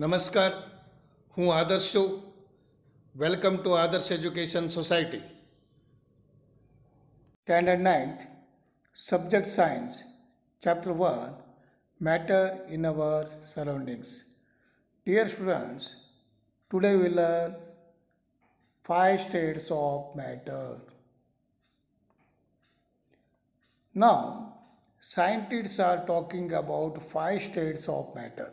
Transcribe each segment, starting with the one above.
નમસ્કાર, હું આદર્શ છું. વેલકમ ટુ આદર્શ education society. Standard 9th, Subject Science, Chapter 1, Matter in our Surroundings. Dear students, today we learn 5 states of matter. Now, scientists are talking about 5 states of matter: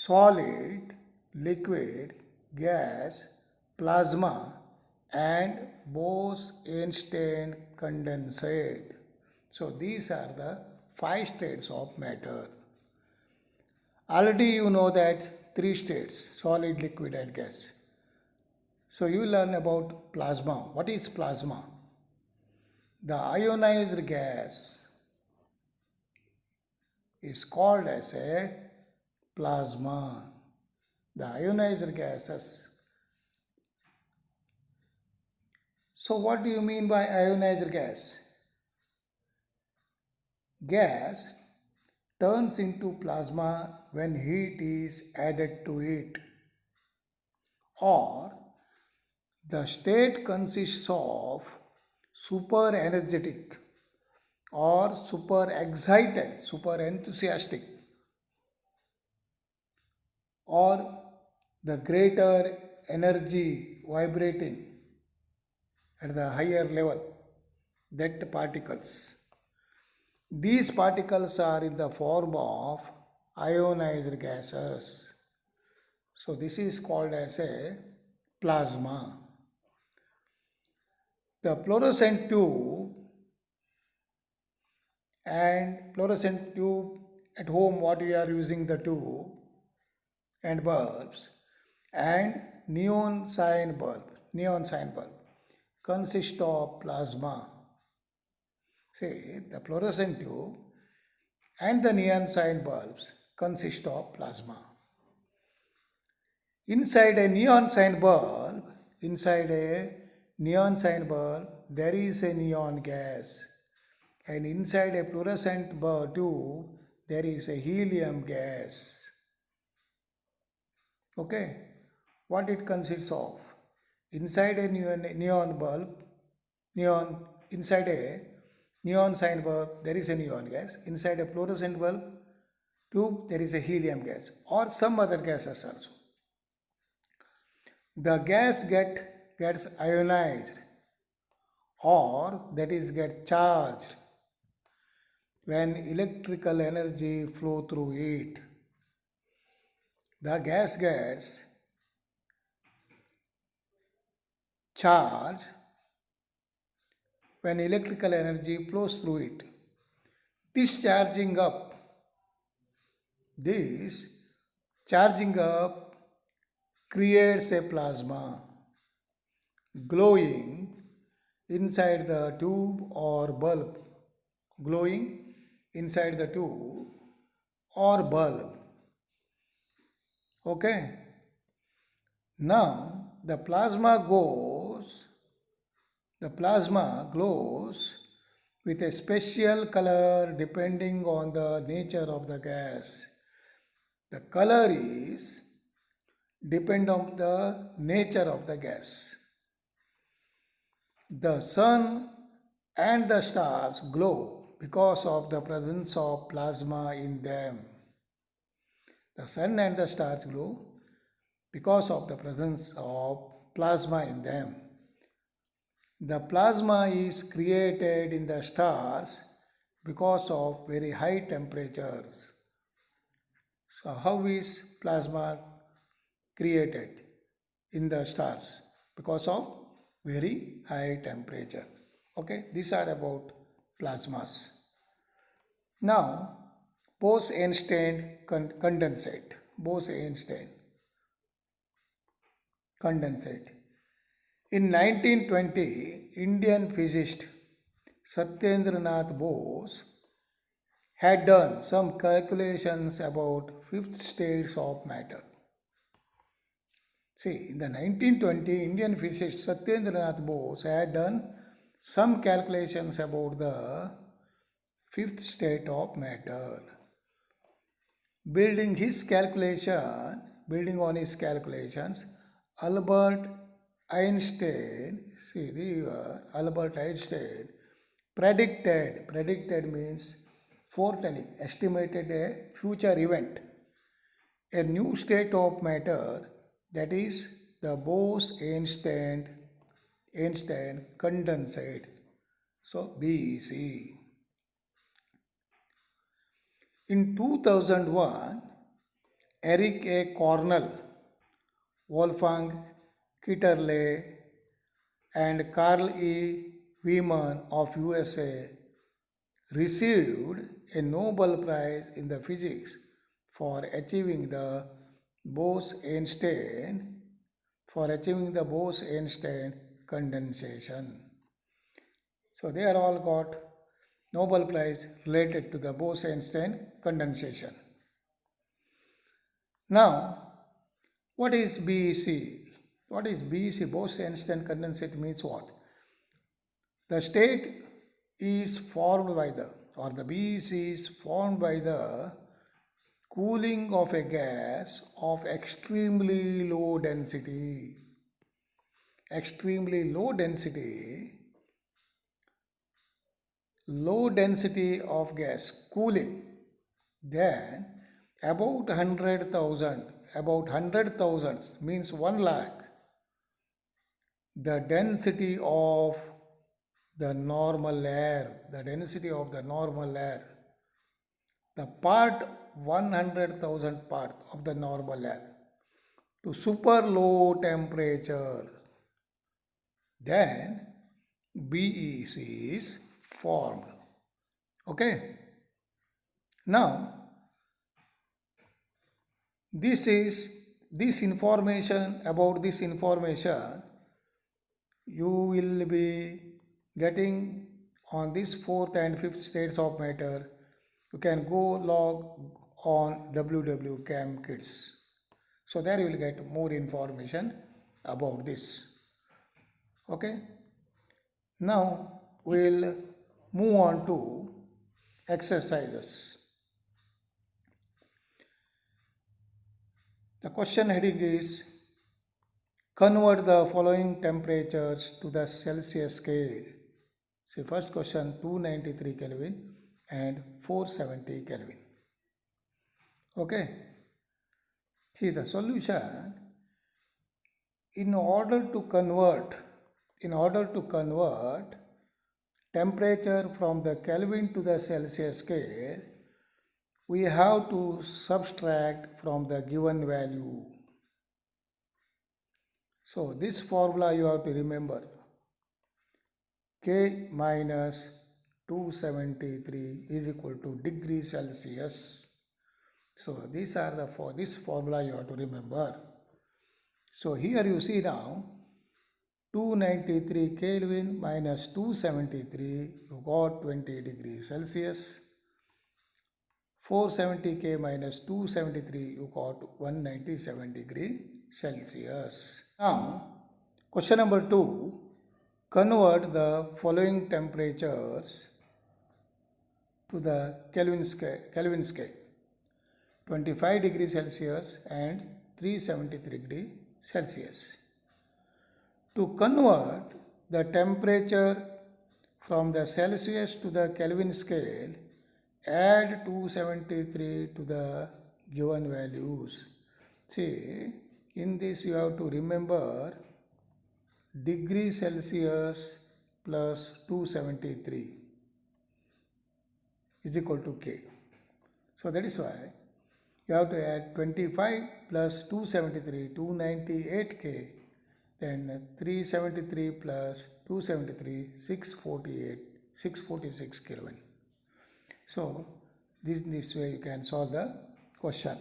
solid, liquid, gas, plasma, and Bose-Einstein condensate. So these are the 5 states of matter. Already you know that 3 states: solid, liquid, and gas. So you learn about plasma. What is plasma? The ionized gas is called as a plasma. The ionized gases. So what do you mean by ionized gas? Gas turns into plasma when heat is added to it, or the state consists of super energetic or super excited, super enthusiastic, or the greater energy vibrating at the higher level, that particles. These particles are in the form of ionized gases. So this is called as a plasma. The fluorescent tube at home, what we are using the tube and bulbs, and neon sign bulb consist of plasma. See, the fluorescent tube and the neon sign bulbs consist of plasma. Inside a neon sign bulb, there is a neon gas, and inside a fluorescent tube, there is a helium gas. Okay, what it consists of? Inside a inside a neon sign bulb, there is a neon gas. Inside a fluorescent bulb tube, there is a helium gas or some other gases also. The gas gets ionized, or that is get charged when electrical energy flow through it. The gas gets charged when electrical energy flows through it. This charging up creates a plasma glowing inside the tube or bulb. Glowing inside the tube or bulb. Okay. Now the plasma glows with a special color depending on the nature of the gas. The color is depend on the nature of the gas. The sun and the stars glow because of the presence of plasma in them. The sun and the stars glow because of the presence of plasma in them. The plasma is created in the stars because of very high temperatures. So how is plasma created in the stars? Because of very high temperature. Okay, these are about plasmas. Now, Bose-Einstein condensate. Bose-Einstein condensate. In 1920, Indian physicist Satyendranath Bose had done some calculations about fifth states of matter. See, in the 1920, Indian physicist Satyendranath Bose had done some calculations about the fifth state of matter. building on his calculations, Albert Einstein, see the Albert Einstein predicted means foretelling, estimated a future event, a new state of matter, that is the Bose-Einstein condensate. So BEC. In 2001, Eric A. Cornell, Wolfgang Kitterle, and Carl E. Wieman of USA received a Nobel Prize in the physics for achieving the Bose-Einstein condensation. So they are all got Nobel Prize related to the Bose-Einstein condensation. Now, what is BEC? What is BEC? Bose-Einstein condensate means what? The state is formed by the BEC is formed by the cooling of a gas of extremely low density. Extremely low density of gas cooling, then about 100,000 means 1 lakh, the density of the normal air, the part 100,000 part of the normal air to super low temperature, then BEC is formed. Okay. Now, this information you will be getting on this fourth and fifth states of matter. You can go log on www.camkids. So there you will get more information about this. Okay. Now we'll move on to exercises. The question heading is convert the following temperatures to the Celsius scale. See, first question 293 Kelvin and 470 Kelvin. Okay. See the solution. In order to convert temperature from the Kelvin to the Celsius scale, we have to subtract from the given value. So this formula you have to remember. K minus 273 is equal to degree Celsius. So these are this formula you have to remember. So here you see now 293 Kelvin minus 273, you got 20 degrees Celsius. 470 K minus 273, you got 197 degree Celsius. Now, question number 2, convert the following temperatures to the Kelvin scale. 25 degrees Celsius and 373 degree Celsius. To convert the temperature from the Celsius to the Kelvin scale, add 273 to the given values. See, in this you have to remember degree Celsius plus 273 is equal to K. So that is why you have to add 25 plus 273, 298 K, then 373 plus 273, 646 Kelvin. So this way you can solve the question.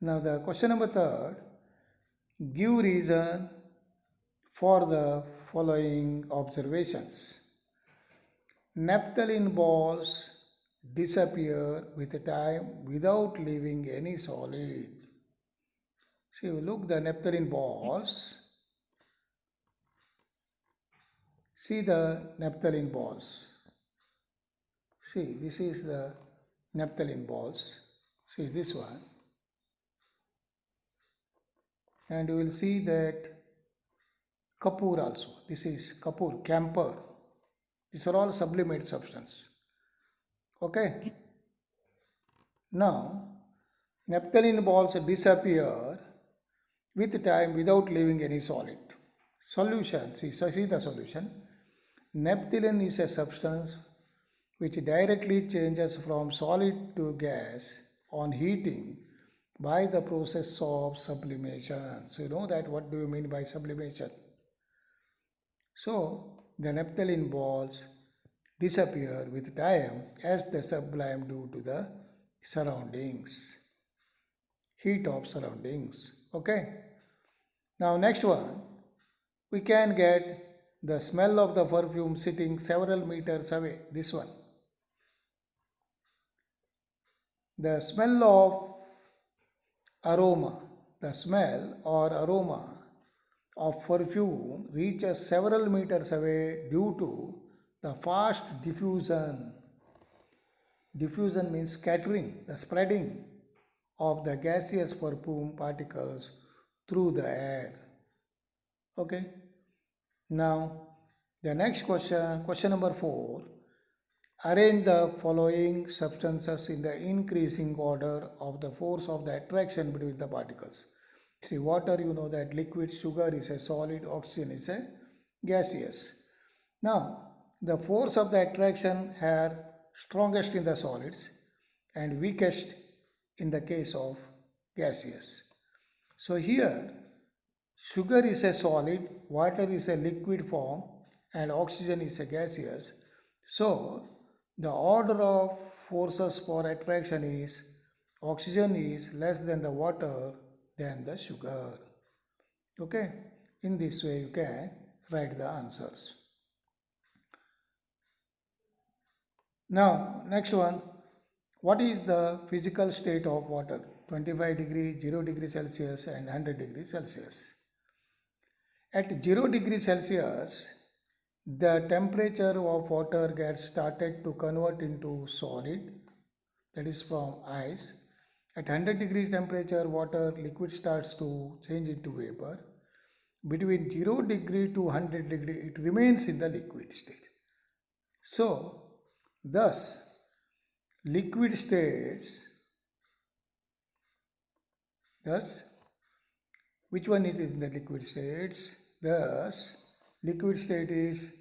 Now the question number 3, give reason for the following observations. Naphthalene balls disappear with time without leaving any solid. See, look the naphthalene balls. See the naphthalene balls. See, this is the naphthalene balls. See this one, and you will see that Kapoor also. This is Kapoor, camphor. These are all sublimate substance. Okay. Now, naphthalene balls disappear with time without leaving any solid. Solution, see the solution. Naphthalene is a substance which directly changes from solid to gas on heating by the process of sublimation. So you know that what do you mean by sublimation? So the naphthalene balls disappear with time as they sublime due to the surroundings, heat of surroundings. Okay. Now next one, we can get the smell of the perfume sitting several meters away. This one. The smell of aroma, the smell or aroma of perfume reaches several meters away due to the fast diffusion. Diffusion means scattering, the spreading of the gaseous perfume particles through the air. Okay. Now, the next question, question number 4. Arrange the following substances in the increasing order of the force of the attraction between the particles. See, water, you know that liquid, sugar is a solid, oxygen is a gaseous. Now, the force of the attraction are strongest in the solids and weakest in the case of gaseous. So here, sugar is a solid, water is a liquid form, and oxygen is a gaseous. So, the order of forces for attraction is oxygen is less than the water than the sugar. Okay, in this way you can write the answers. Now, next one, what is the physical state of water? 25 degree, 0 degree Celsius and 100 degree Celsius. At 0 degree Celsius, the temperature of water gets started to convert into solid, that is from ice. At 100 degrees temperature, water liquid starts to change into vapor. Between 0 degree to 100 degree, it remains in the liquid state. So, thus, liquid states, thus, which one it is in the liquid states? Thus, liquid state is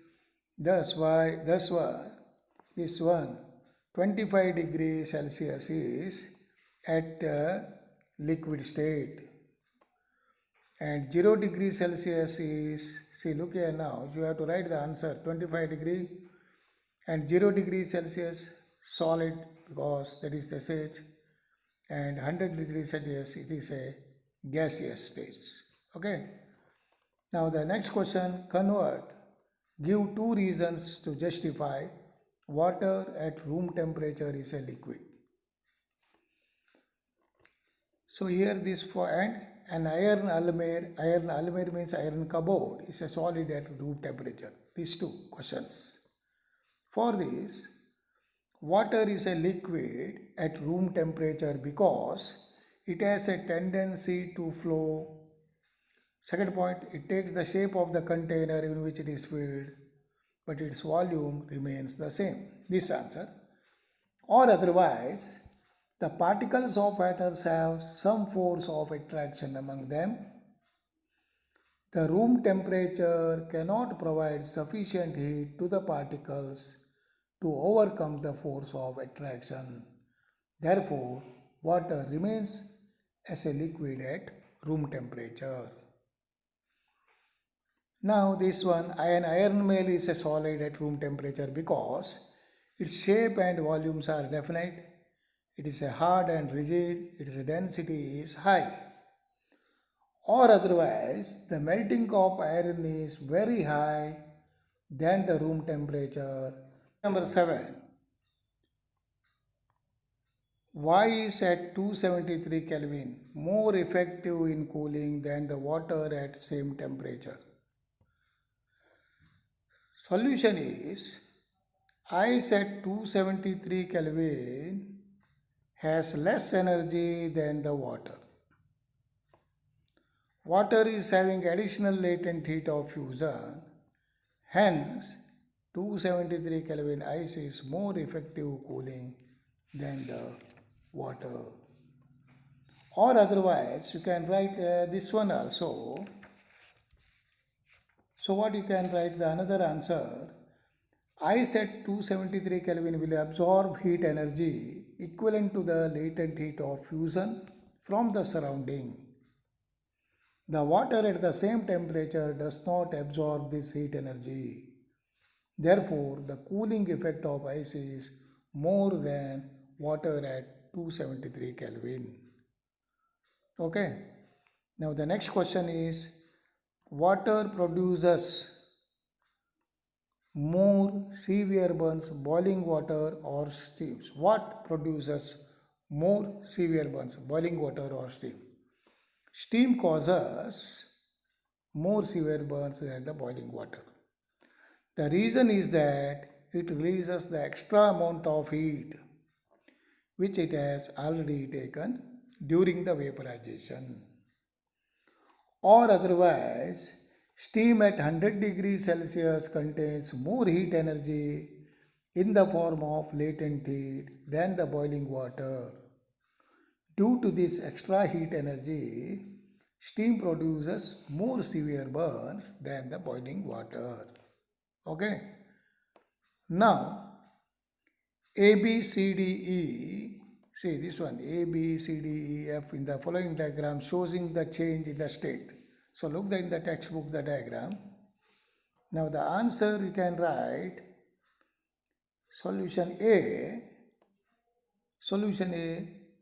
thus this one 25 degrees Celsius is at liquid state, and 0 degrees Celsius is, see, look here now, you have to write the answer. 25 degree and 0 degrees Celsius solid, because that is the state, and 100 degrees Celsius it is a gaseous states. Okay. Now the next question, convert. Give 2 reasons to justify water at room temperature is a liquid. So here this for, and an iron alumere means iron cupboard is a solid at room temperature. These 2 questions. For this, water is a liquid at room temperature because it has a tendency to flow. Second point, it takes the shape of the container in which it is filled, but its volume remains the same. This answer. Or otherwise, the particles of matters have some force of attraction among them. The room temperature cannot provide sufficient heat to the particles to overcome the force of attraction. Therefore, water remains as a liquid at room temperature. Now this one, an iron mail is a solid at room temperature because its shape and volumes are definite. It is a hard and rigid, its density is high. Or otherwise, the melting of iron is very high than the room temperature. Number 7. Why is at 273 Kelvin more effective in cooling than the water at same temperature? Solution is, ice at 273 Kelvin has less energy than the water. Water is having additional latent heat of fusion. Hence, 273 Kelvin ice is more effective cooling than the water. Or otherwise, you can write this one also. So what you can write the another answer? Ice at 273 Kelvin will absorb heat energy equivalent to the latent heat of fusion from the surrounding. The water at the same temperature does not absorb this heat energy. Therefore, the cooling effect of ice is more than water at 273 Kelvin. Okay. Now the next question is, water produces more severe burns, boiling water or steams? What produces more severe burns, boiling water or steam? Steam causes more severe burns than the boiling water. The reason is that it releases the extra amount of heat which it has already taken during the vaporization. Or otherwise, steam at 100 degrees Celsius contains more heat energy in the form of latent heat than the boiling water. Due to this extra heat energy, steam produces more severe burns than the boiling water. Okay. Now, A, B, C, D, E. See this one, A, B, C, D, E, F in the following diagram showing the change in the state. So look in the textbook the diagram. Now the answer you can write solution A,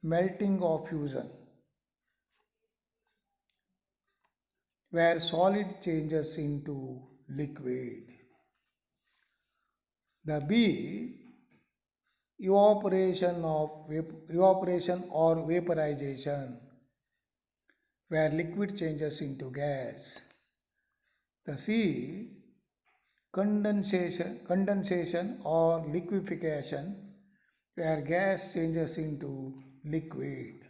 melting of fusion, where solid changes into liquid. The B, evaporation or vaporization, where liquid changes into gas. The C, condensation or liquefaction, where gas changes into liquid.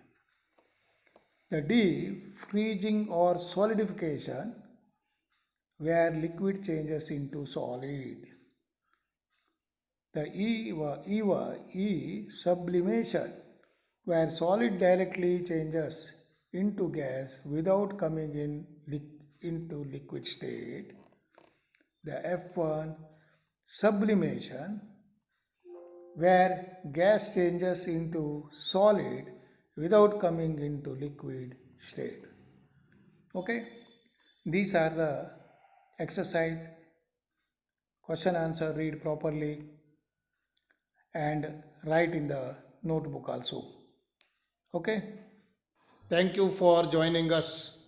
The D, freezing or solidification, where liquid changes into solid. The E, sublimation, where solid directly changes into gas without coming into liquid state. The F1, sublimation, where gas changes into solid without coming into liquid state. Okay, these are the exercise, question answer, read properly and write in the notebook also. Okay. Thank you for joining us.